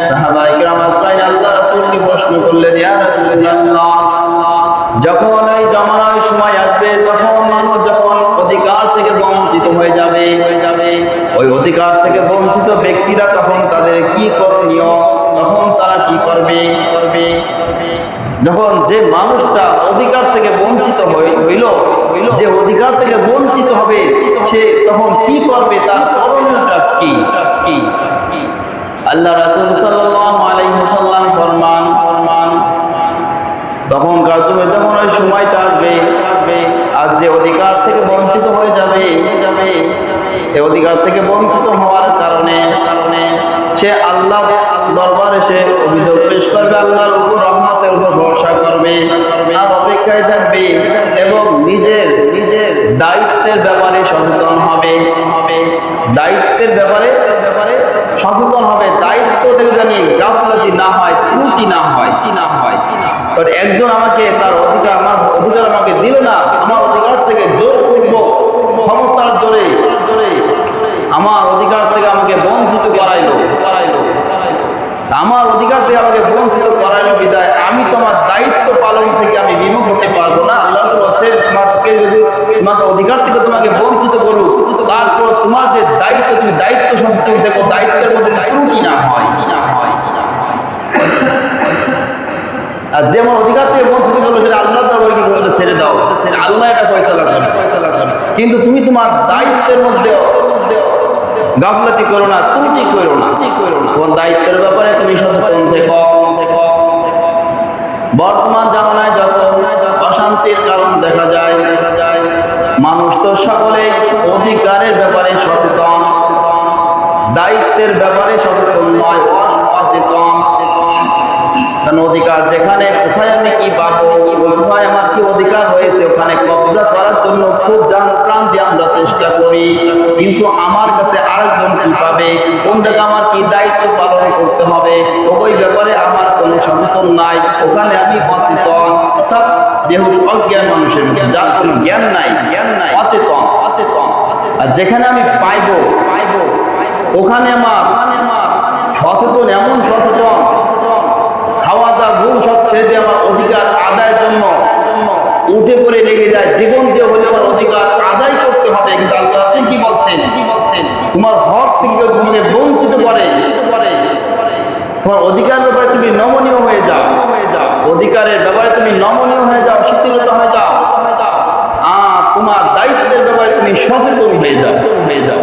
সাহাবায়ে কেরাম আজরাইল আল্লাহ রাসূলকে প্রশ্ন করলেন, ইয়া রাসূলুল্লাহ, যখন এই জামানার সময় আসবে তখন মানুষ যখন অধিকার থেকে বঞ্চিত হয়ে যাবে, ওই অধিকার থেকে বঞ্চিত ব্যক্তিরা তখন তাদের কি করণীয়, তখন তারা কি করবে? যখন যে মানুষটা অধিকার থেকে বঞ্চিত হইল, যে অধিকার থেকে বঞ্চিত হবে, সে তখন কি করবে? তার করণীয়টা কি? আল্লাহ রাসূল সাল্লাল্লাহু আলাইহি ওয়াসাল্লাম ফরমান, তখনকার যুগে যখন ওই সময়টা আসবে, আর যে অধিকার থেকে বঞ্চিত হয়ে যাবে, এই অধিকার থেকে বঞ্চিত হওয়ার কারণে সে আল্লাহর দরবারে সে অভিযোগ পেশ করবে, আল্লাহর উপর রহমতের উপর ভরসা করবে আর অপেক্ষায় থাকবে, এবং নিজের দায়িত্বের ব্যাপারে সচেতন হবে, দায়িত্বের ব্যাপারে সচেতন হবে, দায়িত্ব থেকে জানি গাফলতি না হয়, ত্রুটি না হয়। কারণ একজন আমাকে তার অধিকার, আমার অধিকার আমাকে দিল না, আমার অধিকার থেকে জোর করব, ক্ষমতার জোরে আমার অধিকার থেকে আমাকে বঞ্চিত করাইলো, আমার অধিকার থেকে আমাকে বঞ্চিত করাইলো বিদায় আমি তোমার দায়িত্ব পালন থেকে আমি বিমুখ হতে পারবো না। আল্লাহ বলেন, তোমাকে যদি তোমাকে অধিকার থেকে তোমাকে বঞ্চিত করুক, তারপর তোমার যে দায়িত্ব, তুমি দায়িত্ব সচেতন থেকো, দায়িত্বের মধ্যে ত্রুটি না হয়। আর যেমন অধিকার থেকে বঞ্চিত করলো সেটা আল্লাহ তাআলা ছেড়ে দাও, আল্লাহ এটা ফয়সালা করেন। কিন্তু তুমি তোমার দায়িত্বের মধ্যে গাফলতি করো না, ত্রুটি করো না। তোমার দায়িত্বের ব্যাপারে তুমি সচেতন থেকো। বর্তমান জামানায় যত অশান্তির কারণ দেখা যায়, মানুষ তো সকলে অধিকারের ব্যাপারে সচেতন, দায়িত্বের ব্যাপারে সচেতন নয়, অসচেতন। কারণ অধিকার যেখানে, কোথায় আমি কি পাবো, কোথায় আমার কি অধিকার হয়েছে, ওখানে কবজা করার জন্য খুব জান প্রাণ দিয়ে আমরা চেষ্টা করি, কিন্তু আমার কাছে আরেকজন কি পাবে, কোন জায়গায় আমার কি দায়িত্ব পালন করতে হবে, ওই ব্যাপারে আমার কোনো সচেতন নাই, ওখানে আমি অচেতন, অর্থাৎ বেহুশ অজ্ঞান মানুষের মধ্যে, যার কোনো জ্ঞান নাই, অচেতন। আর যেখানে আমি পাইবো ওখানে আমার সচেতন, এমন সচেতন, খাওয়া দাওয়া ঘুম সব ছেড়ে আমার অধিকার আদায়ের জন্য উঠে পড়ে লেগে যায়, জীবন দিয়ে হলে আমার অধিকার আদায় করতে হবে। কিন্তু আল্লাহ কি বলছেন, তোমার হক থেকে তোমাকে বঞ্চিত করে, তোমার অধিকার ব্যাপারে তুমি নমনীয় হয়ে যাও, অধিকারের ব্যাপারে তুমি নমনীয় হয়ে যাও, শিথিলতা হয়ে যাও, তোমার দায়িত্বের ব্যাপারে তুমি সচেতন হয়ে যাও।